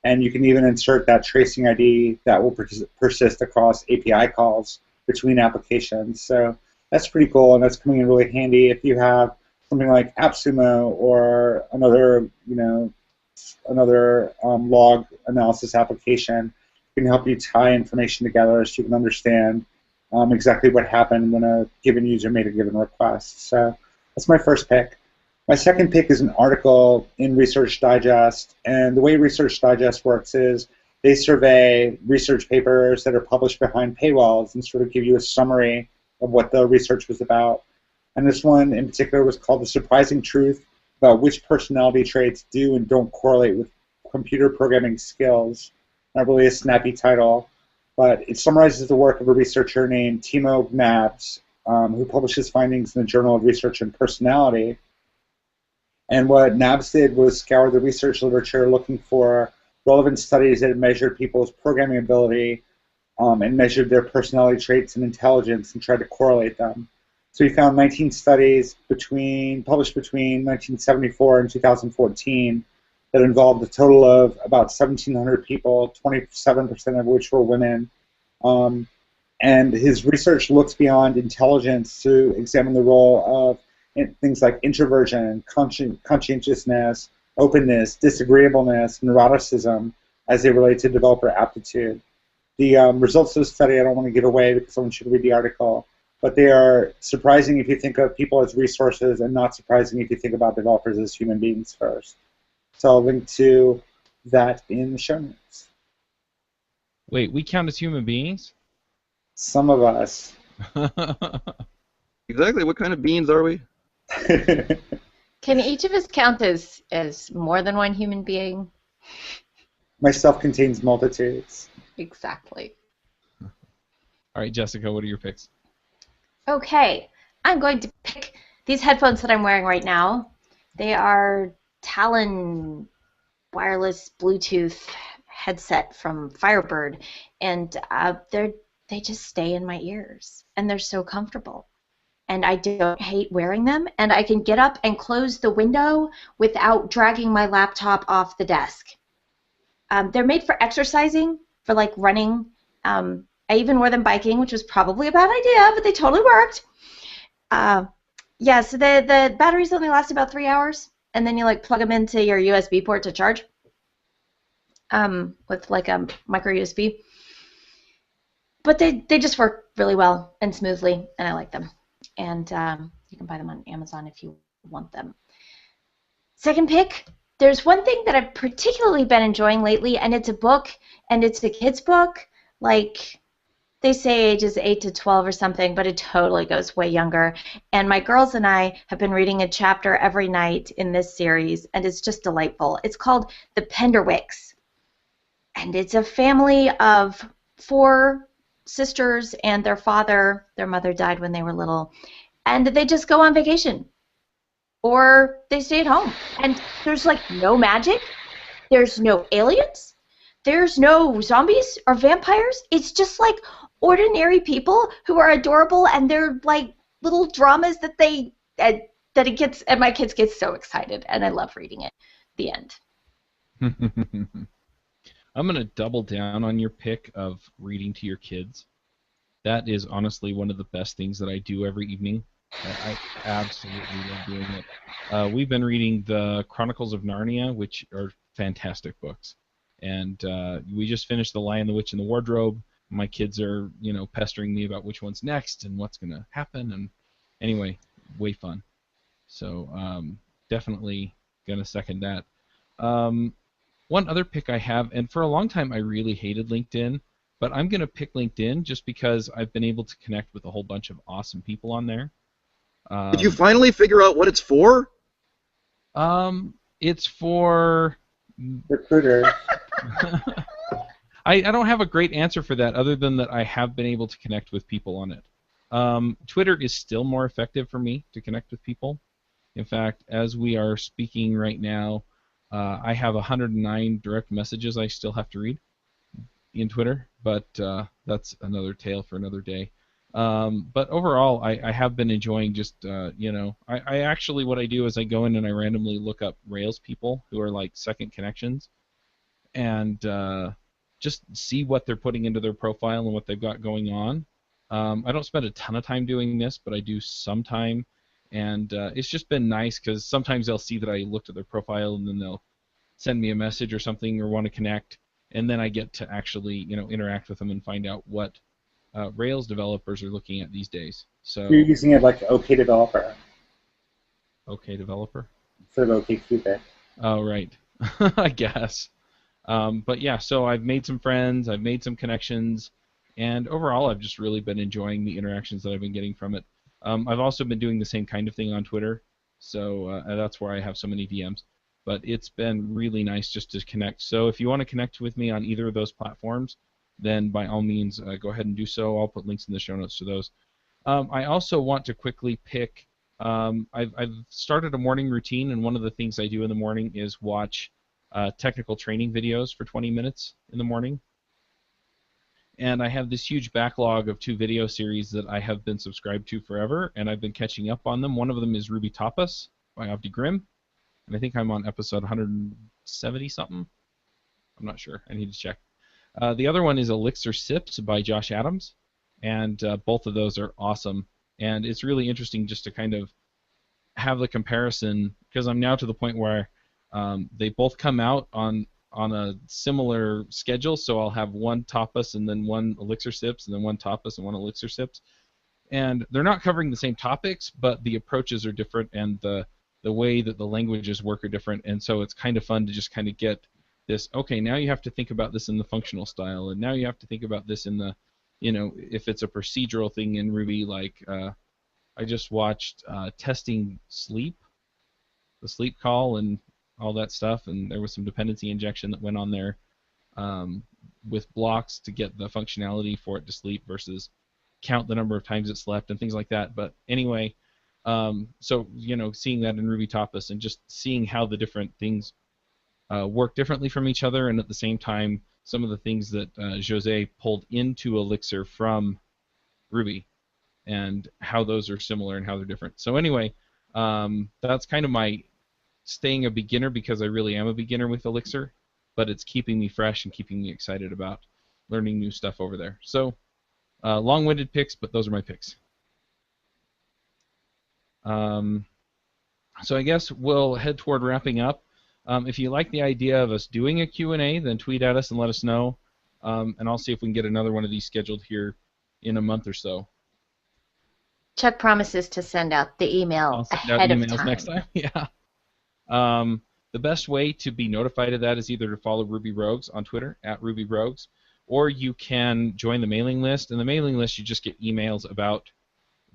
And you can even insert that tracing ID that will persist across API calls between applications. So that's pretty cool, and that's coming in really handy if you have something like AppSumo or another log analysis application. It can help you tie information together so you can understand exactly what happened when a given user made a given request. So that's my first pick. My second pick is an article in Research Digest, and the way Research Digest works is they survey research papers that are published behind paywalls and sort of give you a summary of what the research was about. And this one in particular was called The Surprising Truth About Which Personality Traits Do and Don't Correlate with Computer Programming Skills. Not really a snappy title, but it summarizes the work of a researcher named Timo Gnabs, who publishes findings in the Journal of Research and Personality. And what Gnabs did was scour the research literature looking for relevant studies that had measured people's programming ability and measured their personality traits and intelligence and tried to correlate them. So he found 19 studies published between 1974 and 2014 that involved a total of about 1,700 people, 27% of which were women. And his research looks beyond intelligence to examine the role of things like introversion, conscientiousness, openness, disagreeableness, neuroticism as they relate to developer aptitude. The results of the study, I don't want to give away because someone should read the article, but they are surprising if you think of people as resources and not surprising if you think about developers as human beings first. So I'll link to that in the show notes. Wait, we count as human beings? Some of us. Exactly. What kind of beans are we? Can each of us count as more than one human being? Myself contains multitudes. Exactly. All right, Jessica, what are your picks? Okay, I'm going to pick these headphones that I'm wearing right now. They are Talon wireless Bluetooth headset from Firebird, and they just stay in my ears, and they're so comfortable. And I don't hate wearing them, and I can get up and close the window without dragging my laptop off the desk. They're made for exercising, for like running. I even wore them biking, which was probably a bad idea, but they totally worked. Yeah, so the batteries only last about 3 hours, and then you like plug them into your USB port to charge with like a micro USB. But they just work really well and smoothly, and I like them. And you can buy them on Amazon if you want them. Second pick, there's one thing that I've particularly been enjoying lately, and it's a book, and it's a kid's book. Like, they say ages 8 to 12 or something, but it totally goes way younger. And my girls and I have been reading a chapter every night in this series, and it's just delightful. It's called The Penderwicks, and it's a family of 4 sisters and their father. Their mother died when they were little, and they just go on vacation, or they stay at home. And there's like no magic, there's no aliens, there's no zombies or vampires. It's just like ordinary people who are adorable, and they're like little dramas that and my kids get so excited, and I love reading it. The end. I'm going to double down on your pick of reading to your kids. That is honestly one of the best things that I do every evening. I absolutely love doing it. We've been reading the Chronicles of Narnia, which are fantastic books. And we just finished The Lion, the Witch, and the Wardrobe. My kids are, pestering me about which one's next and what's going to happen. And anyway, way fun. So definitely going to second that. One other pick I have, and for a long time I really hated LinkedIn, but I'm going to pick LinkedIn just because I've been able to connect with a whole bunch of awesome people on there. Did you finally figure out what it's for? It's for... Recruiter. I don't have a great answer for that other than that I have been able to connect with people on it. Twitter is still more effective for me to connect with people. In fact, as we are speaking right now, I have 109 direct messages I still have to read in Twitter, but that's another tale for another day. But overall, I have been enjoying just, I actually, what I do is I go in and I randomly look up Rails people who are like second connections and just see what they're putting into their profile and what they've got going on. I don't spend a ton of time doing this, but I do some time. And it's just been nice because sometimes they'll see that I looked at their profile and then they'll send me a message or something or want to connect, and then I get to actually interact with them and find out what Rails developers are looking at these days. So You're using it like OK Developer OK Developer instead of OkCupid. Oh, right. I guess. But yeah, so I've made some friends, I've made some connections, and overall I've just really been enjoying the interactions that I've been getting from it. I've also been doing the same kind of thing on Twitter, so that's where I have so many DMs. But it's been really nice just to connect. So if you want to connect with me on either of those platforms, then by all means go ahead and do so. I'll put links in the show notes to those. I also want to quickly pick, I've started a morning routine, and one of the things I do in the morning is watch technical training videos for 20 minutes in the morning. And I have this huge backlog of 2 video series that I have been subscribed to forever, and I've been catching up on them. One of them is Ruby Tapas by Avdi Grimm, and I think I'm on episode 170-something. I'm not sure. I need to check. The other one is Elixir Sips by Josh Adams, and both of those are awesome. And it's really interesting just to kind of have the comparison, because I'm now to the point where they both come out on on a similar schedule, so I'll have one Tapas and then one Elixir Sips and then one Tapas and one Elixir Sips. And they're not covering the same topics, but the approaches are different and the way that the languages work are different, and so it's kind of fun to just kind of get this, okay, now you have to think about this in the functional style, and now you have to think about this in the, if it's a procedural thing in Ruby, like I just watched testing sleep, the sleep call and all that stuff, and there was some dependency injection that went on there with blocks to get the functionality for it to sleep versus count the number of times it slept and things like that. But anyway, so seeing that in Ruby Tapas and just seeing how the different things work differently from each other, and at the same time some of the things that Jose pulled into Elixir from Ruby and how those are similar and how they're different. So anyway, that's kind of my staying a beginner, because I really am a beginner with Elixir, but it's keeping me fresh and keeping me excited about learning new stuff over there. So long-winded picks, but those are my picks. So I guess we'll head toward wrapping up. If you like the idea of us doing a Q&A, then tweet at us and let us know, and I'll see if we can get another one of these scheduled here in a month or so. Chuck promises to send out the email ahead of time. Next time. Yeah. The best way to be notified of that is either to follow Ruby Rogues on Twitter, @RubyRogues, or you can join the mailing list. In the mailing list, you just get emails about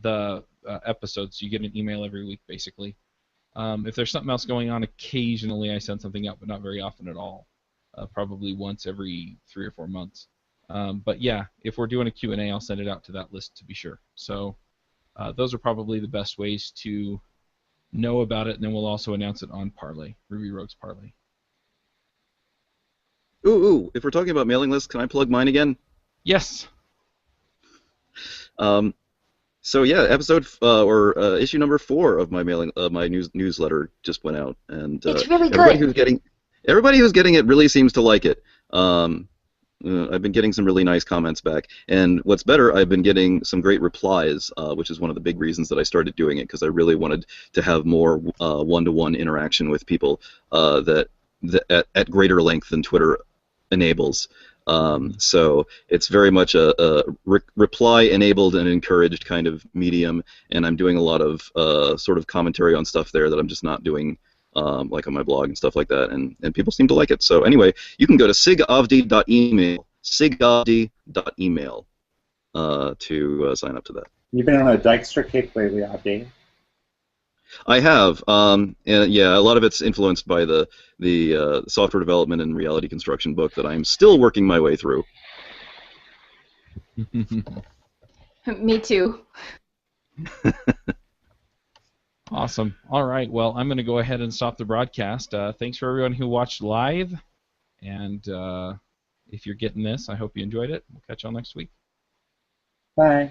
the episodes. You get an email every week, basically. If there's something else going on, occasionally I send something out, but not very often at all. Probably once every 3 or 4 months. But yeah, if we're doing a Q&A, I'll send it out to that list to be sure. So those are probably the best ways to know about it, and then we'll also announce it on Parley, Ruby Rogues Parley. Ooh, if we're talking about mailing lists, can I plug mine again? Yes. So yeah, issue number 4 of my newsletter just went out, and it's really good. Everybody who's getting it really seems to like it. I've been getting some really nice comments back, and what's better, I've been getting some great replies, which is one of the big reasons that I started doing it, because I really wanted to have more one-to-one interaction with people that at greater length than Twitter enables. So it's very much a reply-enabled and encouraged kind of medium, and I'm doing a lot of sort of commentary on stuff there that I'm just not doing like on my blog and stuff like that, and people seem to like it. So anyway, you can go to sigavdi.email to sign up to that. You've been on a Dijkstra kick lately, Avdi. I have, and yeah, a lot of it's influenced by the software development and reality construction book that I'm still working my way through. Me too. Awesome. All right. Well, I'm going to go ahead and stop the broadcast. Thanks for everyone who watched live, and if you're getting this, I hope you enjoyed it. We'll catch y'all next week. Bye.